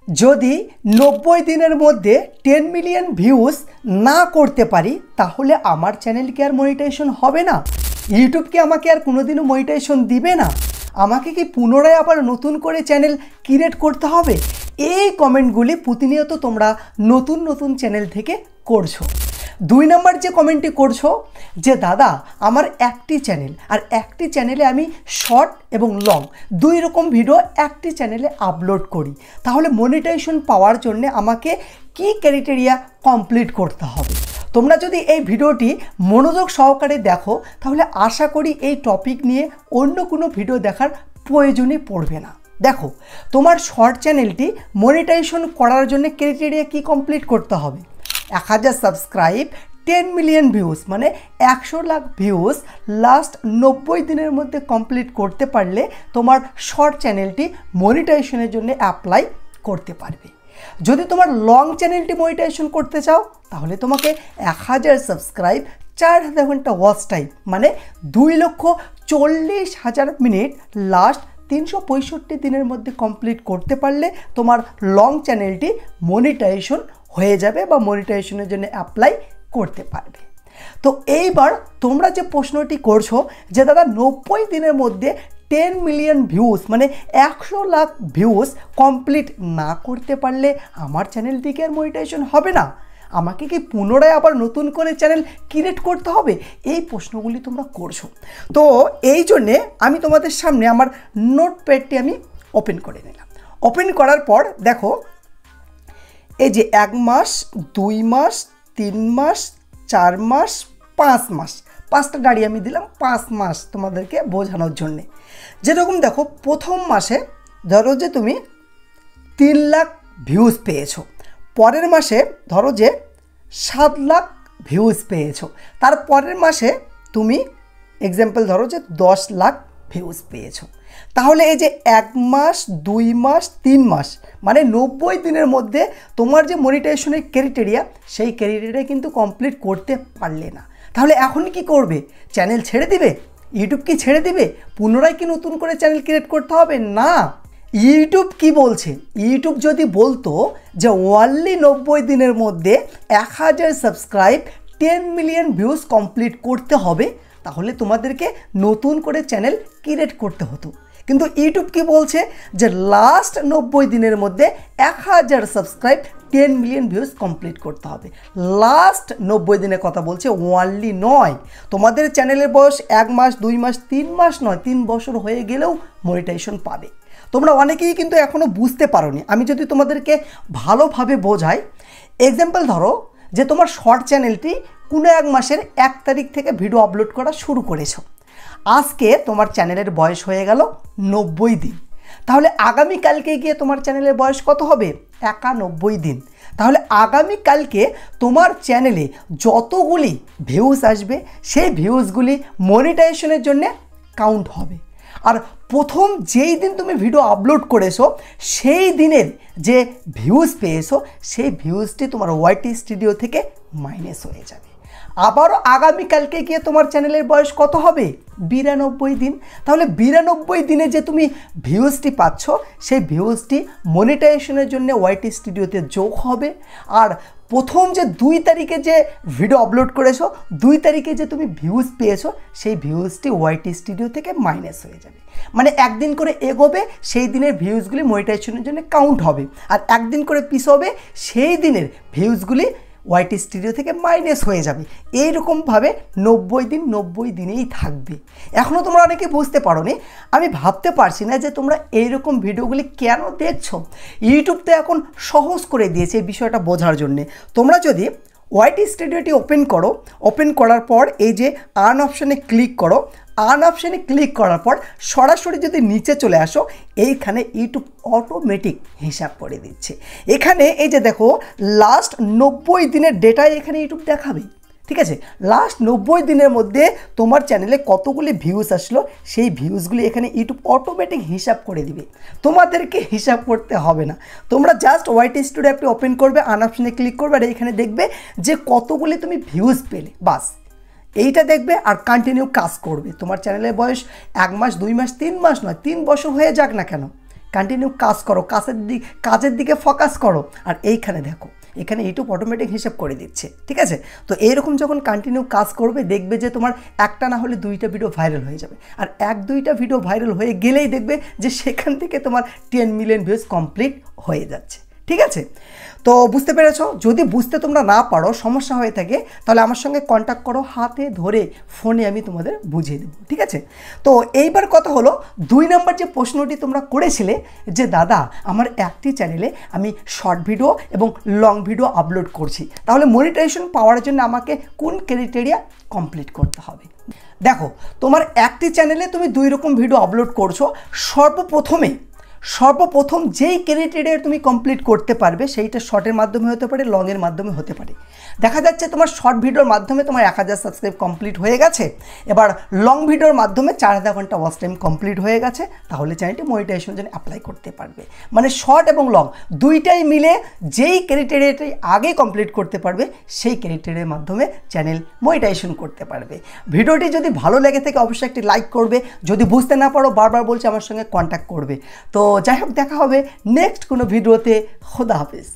যদি 90 দিনের মধ্যে 10 মিলিয়ন ভিউজ না করতে পারি তাহলে আমার চ্যানেল কি আর মনিটাইজেশন হবে না? ইউটিউব কি আমাকে আর কোনোদিনও মনিটাইজেশন দিবে না? আমাকে কি পুনরায় আবার নতুন করে চ্যানেল ক্রিয়েট করতে হবে? এই কমেন্টগুলি প্রতিনিয়ত তোমরা নতুন নতুন চ্যানেল থেকে করছো। 2 নম্বর যে কমেন্টটি করছো যে দাদা আমার একটি চ্যানেল, আর একটি চ্যানেলে আমি শর্ট এবং লং দুই রকম ভিডিও একটি চ্যানেলে আপলোড করি, তাহলে মনিটাইজেশন পাওয়ার জন্য আমাকে কি ক্রাইটেরিয়া কমপ্লিট করতে হবে? তোমরা যদি এই ভিডিওটি মনোযোগ সহকারে দেখো তাহলে আশা করি এই টপিক নিয়ে অন্য কোনো ভিডিও দেখার প্রয়োজনই পড়বে না। দেখো, তোমার শর্ট চ্যানেলটি মনিটাইজেশন করার জন্য ক্রাইটেরিয়া কি কমপ্লিট করতে হবে? 1000 সাবস্ক্রাইব, 10 মিলিয়ন ভিউজ, মানে 100 লাখ ভিউজ লাস্ট 90 দিনের মধ্যে কমপ্লিট করতে পারলে তোমার শর্ট চ্যানেলটি মনিটাইজেশনের জন্য অ্যাপ্লাই করতে পারবে। যদি তোমার লং চ্যানেলটি মনিটাইজেশন করতে চাও তাহলে তোমাকে 1000 সাবস্ক্রাইব, 4000 ঘন্টা ওয়াচ টাইম, মানে 2,40,000 মিনিট লাস্ট 365 দিনের মধ্যে কমপ্লিট করতে পারলে তোমার লং চ্যানেলটি মনিটাইজেশন হয়ে যাবে বা মনিটাইজেশনের জন্য অ্যাপ্লাই করতে পারবে। তো এইবার তোমরা যে প্রশ্নটি করছো যে দাদা 90 দিনের মধ্যে 10 মিলিয়ন ভিউজ মানে 100 লাখ ভিউজ কমপ্লিট না করতে পারলে আমার চ্যানেলটিকে আর মনিটাইজেশন হবে না? আমাকে কি পুনরায় আবার নতুন করে চ্যানেল ক্রিয়েট করতে হবে? এই প্রশ্নগুলি তোমরা করছো। তো এই জন্যে আমি তোমাদের সামনে আমার নোটপ্যাডটি আমি ওপেন করে নিলাম। ওপেন করার পর দেখো, এই যে 1 মাস, 2 মাস, 3 মাস, 4 মাস, 5 মাস, 5টা ডাড়ি আমি দিলাম 5 মাস তোমাদেরকে বোঝানোর জন্যে। যেরকম দেখো, প্রথম মাসে ধরো যে তুমি 3 লাখ ভিউজ পেয়েছো, পরের মাসে ধরো যে 7 লাখ ভিউজ পেয়েছো, তার পরের মাসে তুমি এক্সাম্পল ধরো যে 10 লাখ ভিউজ পেয়েছো। তাহলে এই যে 1 মাস, 2 মাস, 3 মাস মানে 90 দিনের মধ্যে তোমার যে মনিটাইজেশনের ক্রাইটেরিয়া সেই ক্রাইটেরিয়া কিন্তু কমপ্লিট করতে পারলে না। তাহলে এখন কি করবে? চ্যানেল ছেড়ে দিবে? ইউটিউব কি ছেড়ে দিবে? পুনরায় কি নতুন করে চ্যানেল ক্রিয়েট করতে হবে? না। ইউটিউব কি বলছে? ইউটিউব যদি বলতো যে অনলি 90 দিনের মধ্যে 1000 সাবস্ক্রাইব, 10 মিলিয়ন ভিউজ কমপ্লিট করতে হবে, তাহলে তোমাদেরকে নতুন করে চ্যানেল ক্রিয়েট করতে হতো। কিন্তু ইউটিউব কি বলছে যে লাস্ট 90 দিনের মধ্যে 1000 সাবস্ক্রাইব, 10 মিলিয়ন ভিউজ কমপ্লিট করতে হবে। লাস্ট 90 দিনের কথা বলছে, ওয়ানলি নয়। তোমাদের চ্যানেলের বয়স 1 মাস, 2 মাস, 3 মাস নয়, 3 বছর হয়ে গেলেও মনিটাইজেশন পাবে। তোমরা অনেকেই কিন্তু এখনও বুঝতে পারোনি। আমি যদি তোমাদেরকে ভালোভাবে বোঝাই, এক্সাম্পল ধরো যে তোমার শর্ট চ্যানেলটি কোনো 1 মাসের 1 তারিখ থেকে ভিডিও আপলোড করা শুরু করেছো। আজকে তোমার চ্যানেলের বয়স হয়ে গেল 90 দিন। তাহলে আগামীকালকে গিয়ে তোমার চ্যানেলের বয়স কত হবে? 91 দিন। তাহলে আগামীকালকে তোমার চ্যানেলে যতগুলি ভিউজ আসবে সেই ভিউজগুলি মনিটাইজেশনের জন্য কাউন্ট হবে। আর প্রথম যেই দিন তুমি ভিডিও আপলোড করেছো সেই দিনের যে ভিউজ পেয়েছো সেই ভিউজটি তোমার ওয়াইটি স্টুডিও থেকে মাইনাস হয়ে যাবে। আবারও আগামীকালকে গিয়ে তোমার চ্যানেলের বয়স কত হবে? 92 দিন। তাহলে 92 দিনে যে তুমি ভিউজটি পাচ্ছ সেই ভিউজটি মনিটাইজেশনের জন্য ওয়াইটি স্টুডিওতে যোগ হবে। আর প্রথম যে 2 তারিখে যে ভিডিও আপলোড করেছো, 2 তারিখে যে তুমি ভিউজ পেয়েছো সেই ভিউজটি ওয়াইটি স্টুডিও থেকে মাইনাস হয়ে যাবে। মানে একদিন করে এগোবে, সেই দিনের ভিউজগুলি মনিটাইজেশনের জন্য কাউন্ট হবে। আর একদিন করে পিছবে, সেই দিনের ভিউজগুলি ওয়াইটি স্টুডিও থেকে মাইনাস হয়ে যাবে। এইরকমভাবে 90 দিনেই থাকবে। এখনও তোমরা অনেকে বুঝতে পারোনি। আমি ভাবতে পারছি না যে তোমরা এইরকম ভিডিওগুলি কেন দেখছো। ইউটিউব তো এখন সহজ করে দিয়েছে এই বিষয়টা বোঝার জন্যে। তোমরা যদি ওয়াইটি স্টুডিওটি ওপেন করো, ওপেন করার পর এই যে আর্ন অপশানে ক্লিক করো, আর্ন অপশানে ক্লিক করার পর সরাসরি যদি নিচে চলে আসো, এইখানে ইউটিউব অটোমেটিক হিসাব করে দিচ্ছে। এখানে এই যে দেখো লাস্ট 90 দিনের ডেটা এখানে ইউটিউব দেখাবে। ঠিক আছে, লাস্ট 90 দিনের মধ্যে তোমার চ্যানেলে কতগুলি ভিউজ আসলো সেই ভিউজগুলি এখানে ইউটিউব অটোমেটিক হিসাব করে দিবে। তোমাদেরকে হিসাব করতে হবে না। তোমরা জাস্ট ওয়াইটি স্টুডিও অ্যাপটি ওপেন করবে, আর্ন অপশানে ক্লিক করবে, আর এইখানে দেখবে যে কতগুলি তুমি ভিউজ পেলে, বাস এইটা দেখবে আর কন্টিনিউ কাজ করবে। তোমার চ্যানেলের বয়স 1 মাস, 2 মাস, 3 মাস নয়, 3 বছর হয়ে যাক না কেন, কন্টিনিউ কাজ করো, কাজের দিকে ফোকাস করো। আর এইখানে দেখো, এখানে ইউটিউব অটোমেটিক হিসাব করে দিচ্ছে, ঠিক আছে? তো এইরকম যখন কন্টিনিউ কাজ করবে দেখবে যে তোমার একটা না হলে 2টা ভিডিও ভাইরাল হয়ে যাবে। আর 1-2টা ভিডিও ভাইরাল হয়ে গেলেই দেখবে যে সেখান থেকে তোমার 10 মিলিয়ন ভিউজ কমপ্লিট হয়ে যাচ্ছে, ঠিক আছে? তো বুঝতে পেরেছো? যদি বুঝতে তোমরা না পারো, সমস্যা হয়ে থাকে, তাহলে আমার সঙ্গে কন্ট্যাক্ট করো, হাতে ধরে ফোনে আমি তোমাদের বুঝিয়ে দেবো, ঠিক আছে? তো এইবার কথা হলো 2 নম্বর যে প্রশ্নটি তোমরা করেছিলে যে দাদা আমার একটি চ্যানেলে আমি শর্ট ভিডিও এবং লং ভিডিও আপলোড করছি, তাহলে মনিটাইজেশন পাওয়ার জন্য আমাকে কোন ক্রাইটেরিয়া কমপ্লিট করতে হবে? দেখো, তোমার একটি চ্যানেলে তুমি 2 রকম ভিডিও আপলোড করছো। সর্বপ্রথম যেই ক্রাইটেরিয়া তুমি কমপ্লিট করতে পারবে সেইটা শর্টের মাধ্যমে হতে পারে, লংয়ের মাধ্যমে হতে পারে। দেখা যাচ্ছে তোমার শর্ট ভিডিওর মাধ্যমে তোমার 1000 সাবস্ক্রাইব কমপ্লিট হয়ে গেছে, এবার লং ভিডিওর মাধ্যমে 4000 ঘন্টা ওয়াচ টাইম কমপ্লিট হয়ে গেছে, তাহলে চ্যানেলটি মনিটাইজেশনের জন্য অ্যাপ্লাই করতে পারবে। মানে শর্ট এবং লং দুইটাই মিলে যেই ক্রাইটেরিয়াটি আগে কমপ্লিট করতে পারবে সেই ক্রাইটেরিয়ার মাধ্যমে চ্যানেল মনিটাইজেশন করতে পারবে। ভিডিওটি যদি ভালো লেগে থাকে অবশ্যই একটি লাইক করবে, যদি বুঝতে না পারো বারবার বলছি আমার সঙ্গে কন্ট্যাক্ট করবে। তো যাই হোক, দেখা হবে নেক্সট কোনো ভিডিওতে। খোদা হাফেজ।